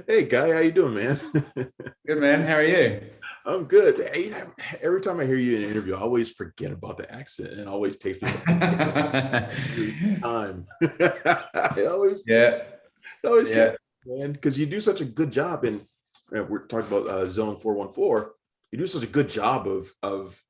Hey, Guy, how you doing, man? Good man. How are you? I'm good. Hey, every time I hear you in an interview, I always forget about the accent, and it always takes me back to your time. I always, Yeah, I always get, yeah. man, because you do such a good job. And we're talking about Zone 414. You do such a good job of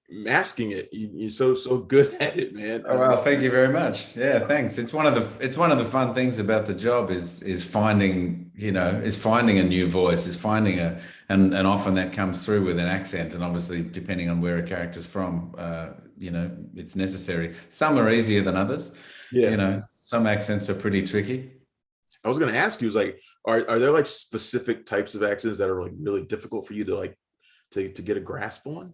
masking it. You're so good at it, man. Oh well, thank you very much. Yeah, thanks. It's one of the fun things about the job is finding, is finding a new voice, is finding and often that comes through with an accent, and obviously depending on where a character's from, it's necessary. Some are easier than others. Yeah, Some accents are pretty tricky. I was gonna ask you, is like, are there like specific types of accents that are like really difficult for you to like to get a grasp on?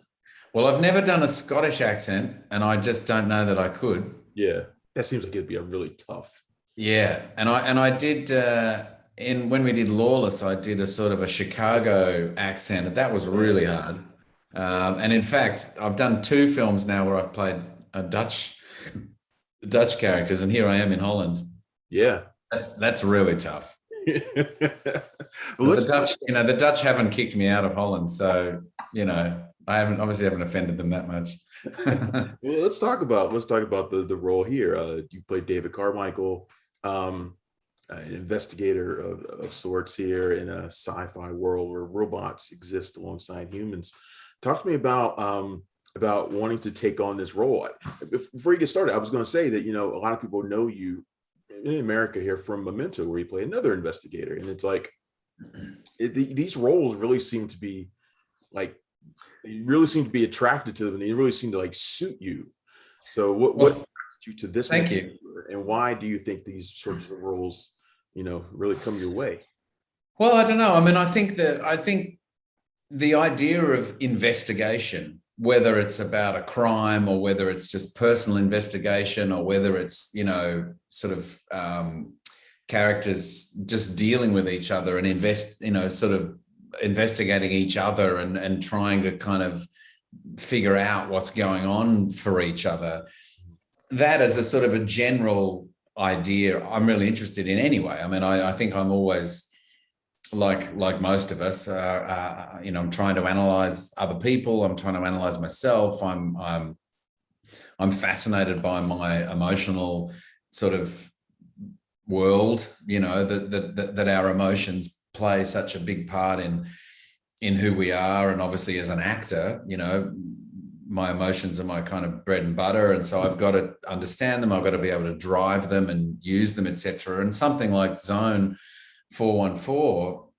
Well, I've never done a Scottish accent, and I just don't know that I could. Yeah, that seems like it'd be a really tough. Yeah, and I did in when we did Lawless, I did a sort of a Chicago accent, and that was really hard. And in fact, I've done two films now where I've played a Dutch characters, and here I am in Holland. Yeah. That's really tough. Well, But the let's talk. Dutch, the Dutch haven't kicked me out of Holland, so I haven't offended them that much. Well, let's talk about the role here. You played David Carmichael, an investigator of sorts here in a sci-fi world where robots exist alongside humans. Talk to me about wanting to take on this role. Before you get started, I was going to say that a lot of people know you in America here from Memento, where you play another investigator, and it's like these roles really seem to be like you really seem to be attracted to them, and they really seem to like suit you. So what Well, attracted you to this one, thank you. and why do you think these sorts of roles, really come your way? Well, I don't know. I mean, I think the idea of investigation, whether it's about a crime or whether it's just personal investigation or whether it's, sort of characters just dealing with each other and sort of investigating each other and trying to kind of figure out what's going on for each other. That as a sort of a general idea, I'm really interested in anyway. I mean, I think I'm always like most of us, I'm trying to analyze other people. I'm trying to analyze myself. I'm fascinated by my emotional sort of world. That our emotions play such a big part in who we are, and obviously as an actor, my emotions are my kind of bread and butter, and so I've got to understand them. I've got to be able to drive them and use them, etc. And something like Zone 414,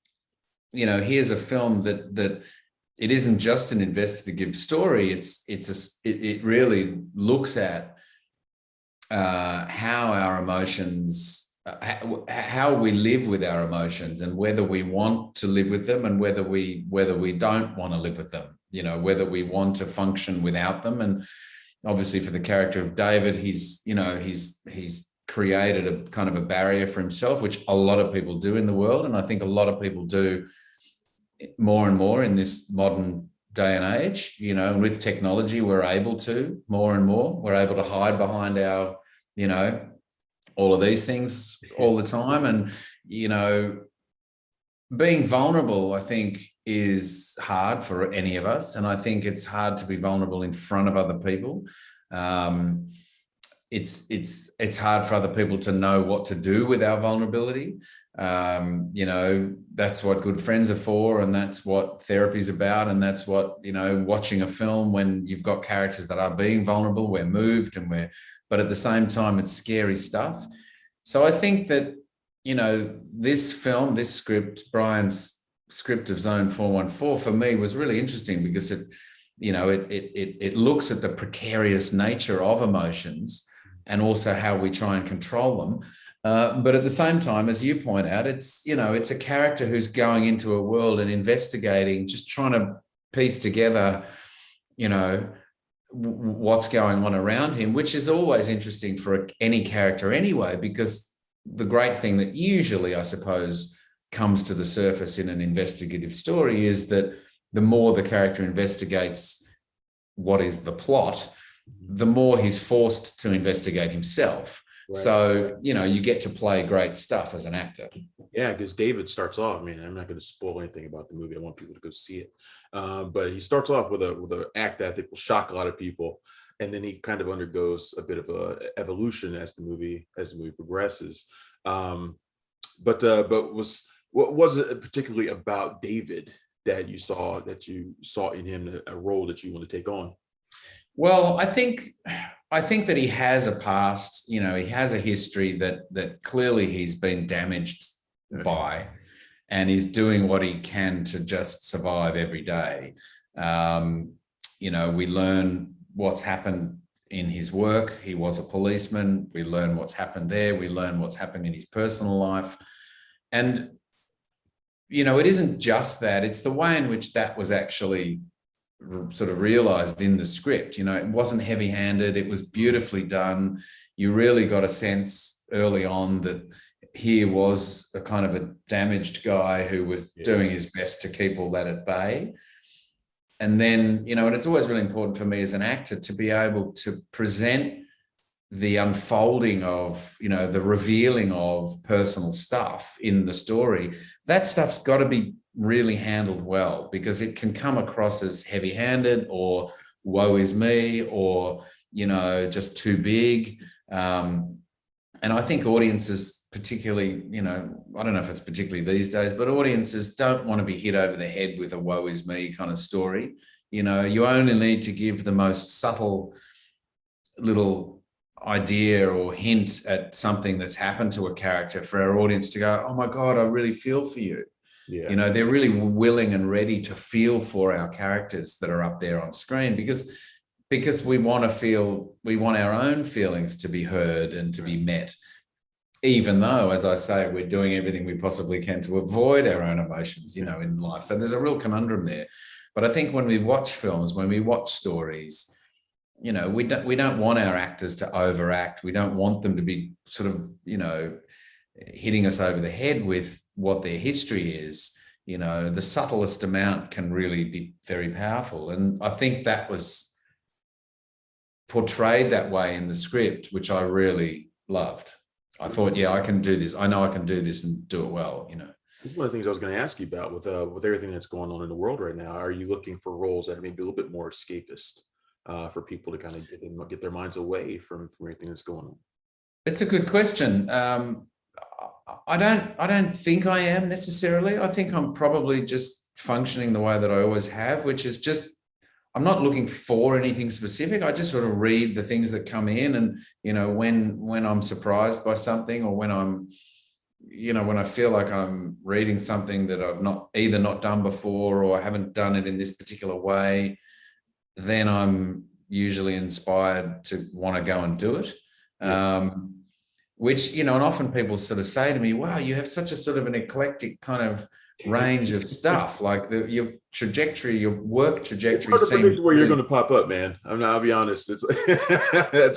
here's a film that it isn't just an investigative story. It really looks at how our emotions, how we live with our emotions, and whether we want to live with them and whether we don't want to live with them. Whether we want to function without them. And obviously, for the character of David, he's created a kind of a barrier for himself, which a lot of people do in the world, and I think a lot of people do more and more in this modern day and age. And with technology, we're able to more and more. We're able to hide behind our, all of these things all the time. And, being vulnerable, I think, is hard for any of us. And I think it's hard to be vulnerable in front of other people. It's hard for other people to know what to do with our vulnerability. That's what good friends are for, and that's what therapy is about, and that's what, watching a film when you've got characters that are being vulnerable, we're moved but at the same time, it's scary stuff. So I think that, this film, this script, Brian's script of Zone 414, for me was really interesting because it looks at the precarious nature of emotions and also how we try and control them. But at the same time, as you point out, it's a character who's going into a world and investigating, just trying to piece together, what's going on around him, which is always interesting for any character anyway, because the great thing that usually, I suppose, comes to the surface in an investigative story is that the more the character investigates what is the plot, the more he's forced to investigate himself. Right. So, you get to play great stuff as an actor. Yeah, because David starts off. Man, I'm not going to spoil anything about the movie. I want people to go see it. But he starts off with a act that I think will shock a lot of people, and then he kind of undergoes a bit of a evolution as the movie progresses. Um, but what was it particularly about David that you saw in him a role that you want to take on? Well, I think that he has a past, he has a history that clearly he's been damaged by, and he's doing what he can to just survive every day. We learn what's happened in his work. He was a policeman. We learn what's happened there. We learn what's happened in his personal life. And, it isn't just that, it's the way in which that was actually sort of realized in the script. It wasn't heavy-handed. It was beautifully done. You really got a sense early on that here was a kind of a damaged guy who was doing his best to keep all that at bay. And then, and it's always really important for me as an actor to be able to present the unfolding of, the revealing of personal stuff in the story. That stuff's got to be really handled well, because it can come across as heavy-handed or woe is me, or, just too big. And I think audiences, particularly, I don't know if it's particularly these days, but audiences don't want to be hit over the head with a woe is me kind of story. You only need to give the most subtle little idea or hint at something that's happened to a character for our audience to go, oh my God, I really feel for you. Yeah. They're really willing and ready to feel for our characters that are up there on screen, because we want our own feelings to be heard and to be met, even though, as I say, we're doing everything we possibly can to avoid our own emotions, in life. So there's a real conundrum there. But I think when we watch films, when we watch stories, we don't want our actors to overact. We don't want them to be sort of, hitting us over the head with what their history is. The subtlest amount can really be very powerful. And I think that was portrayed that way in the script, which I really loved. I thought, yeah, I can do this. I know I can do this and do it well, One of the things I was going to ask you about with everything that's going on in the world right now, are you looking for roles that are maybe a little bit more escapist, for people to kind of get their minds away from everything that's going on? It's a good question. I don't think I am necessarily. I think I'm probably just functioning the way that I always have, which is just, I'm not looking for anything specific. I just sort of read the things that come in, and, when I'm surprised by something, or when when I feel like I'm reading something that I've either not done before, or I haven't done it in this particular way, then I'm usually inspired to want to go and do it. Yeah. Which, and often people sort of say to me, wow, you have such a sort of an eclectic kind of range of stuff. Like your work trajectory. It's hard to predict where you're going to pop up, man. I'll be honest. It's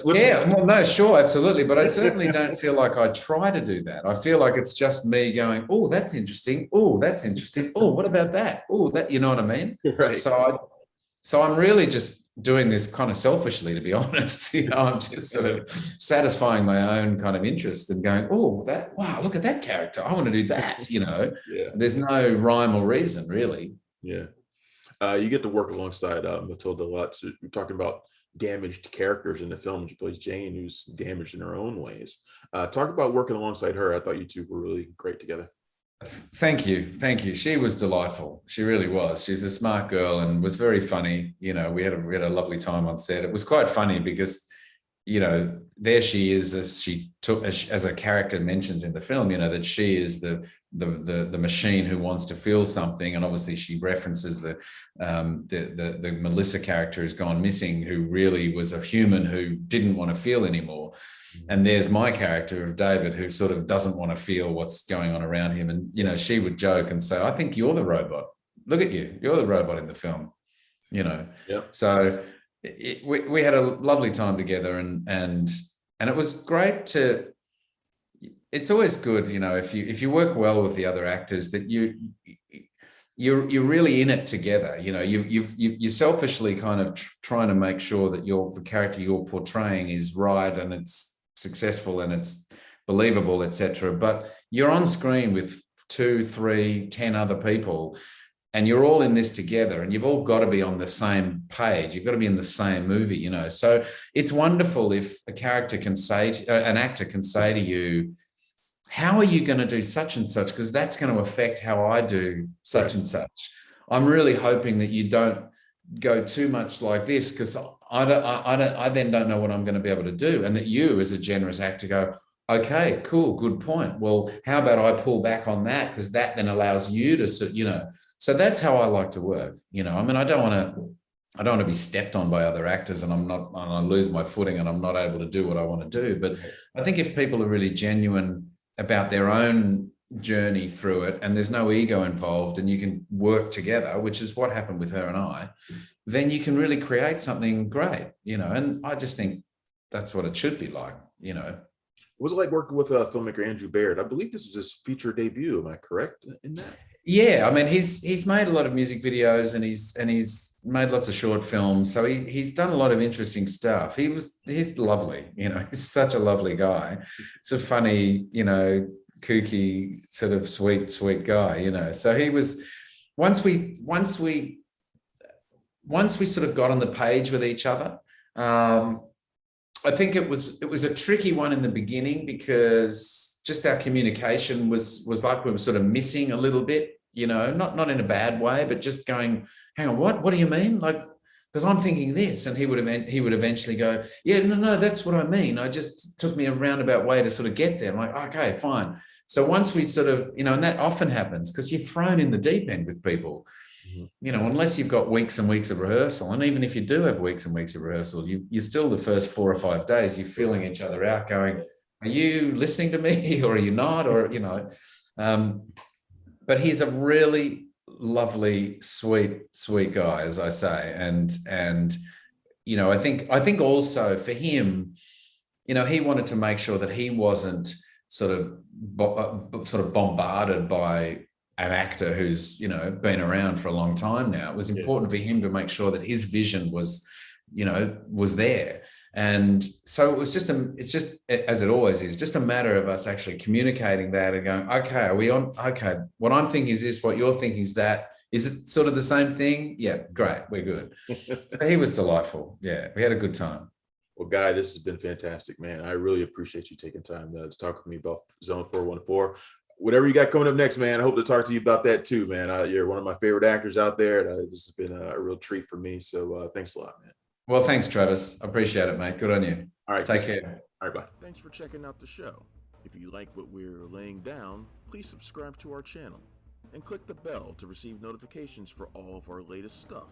well, no, sure, absolutely. But I certainly don't feel like I try to do that. I feel like it's just me going, oh, that's interesting. Oh, that's interesting. Oh, what about that? Oh, that, you know what I mean? Right. So I'm really just doing this kind of selfishly, to be honest. I'm just sort of satisfying my own kind of interest and going, oh, wow, look at that character. I want to do that. Yeah. There's no rhyme or reason, really. Yeah. You get to work alongside Matilda Lutz. We're talking about damaged characters in the film. She plays Jane, who's damaged in her own ways. Talk about working alongside her. I thought you two were really great together. Thank you. She was delightful. She really was. She's a smart girl and was very funny. We had a lovely time on set. It was quite funny because, there she is, as a character mentions in the film, that she is the machine who wants to feel something, and obviously she references the Melissa character who's gone missing, who really was a human who didn't want to feel anymore. And there's my character of David, who sort of doesn't want to feel what's going on around him. And, she would joke and say, I think you're the robot. Look at you. You're the robot in the film, Yeah. So we had a lovely time together, and it was great it's always good, if you work well with the other actors, that you're really in it together. You're selfishly kind of trying to make sure that the character you're portraying is right, and it's successful and it's believable, etc. But you're on screen with 2, 3, 10 other people, and you're all in this together, and you've all got to be on the same page. You've got to be in the same movie, you know. So it's wonderful if a character can say, an actor can say to you, how are you going to do such and such? Because that's going to affect how I do such and such. I'm really hoping that you don't go too much like this, because I then don't know what I'm going to be able to do. And that you, as a generous actor, go, okay, cool, good point. Well, how about I pull back on that? Because that then allows you to, you know. So that's how I like to work. You know, I mean, I don't want to be stepped on by other actors, and I lose my footing and I'm not able to do what I want to do. But I think if people are really genuine about their own journey through it, and there's no ego involved, and you can work together, which is what happened with her and I, then you can really create something great, you know. And I just think that's what it should be like, you know. What was it like working with filmmaker Andrew Baird? I believe this was his feature debut. Am I correct in that? Yeah, I mean, he's made a lot of music videos, and he's made lots of short films. So he's done a lot of interesting stuff. He's lovely, you know. He's such a lovely guy. It's a funny, you know, kooky, sort of sweet guy, you know. So he was, once we sort of got on the page with each other. I think it was a tricky one in the beginning, because just our communication was like we were sort of missing a little bit, you know, not in a bad way, but just going, hang on, what do you mean? Like, because I'm thinking this, and he would eventually go, yeah, no, that's what I mean. I just took me a roundabout way to sort of get there. I'm like, okay, fine. So once we sort of, you know, and that often happens because you're thrown in the deep end with people. You know, unless you've got weeks and weeks of rehearsal, and even if you do have weeks and weeks of rehearsal, you're still, the first 4 or 5 days, you're feeling each other out, going, are you listening to me or are you not? Or, you know, but he's a really lovely, sweet guy, as I say. And, you know, I think also for him, you know, he wanted to make sure that he wasn't sort of bombarded by an actor who's, you know, been around for a long time now. It was important for him to make sure that his vision was, you know, was there. And so it was it's just, as it always is, just a matter of us actually communicating that and going, okay, are we on? Okay, what I'm thinking is this, what you're thinking is that. Is it sort of the same thing? Yeah, great, we're good. So he was delightful. Yeah, we had a good time. Well, Guy, this has been fantastic, man. I really appreciate you taking time to talk with me about Zone 414. Whatever you got coming up next, man, I hope to talk to you about that too, man. You're one of my favorite actors out there. This has been a real treat for me. So thanks a lot, man. Well, thanks, Travis. I appreciate it, mate. Good on you. All right. Take care. All right, bye. Thanks for checking out the show. If you like what we're laying down, please subscribe to our channel and click the bell to receive notifications for all of our latest stuff.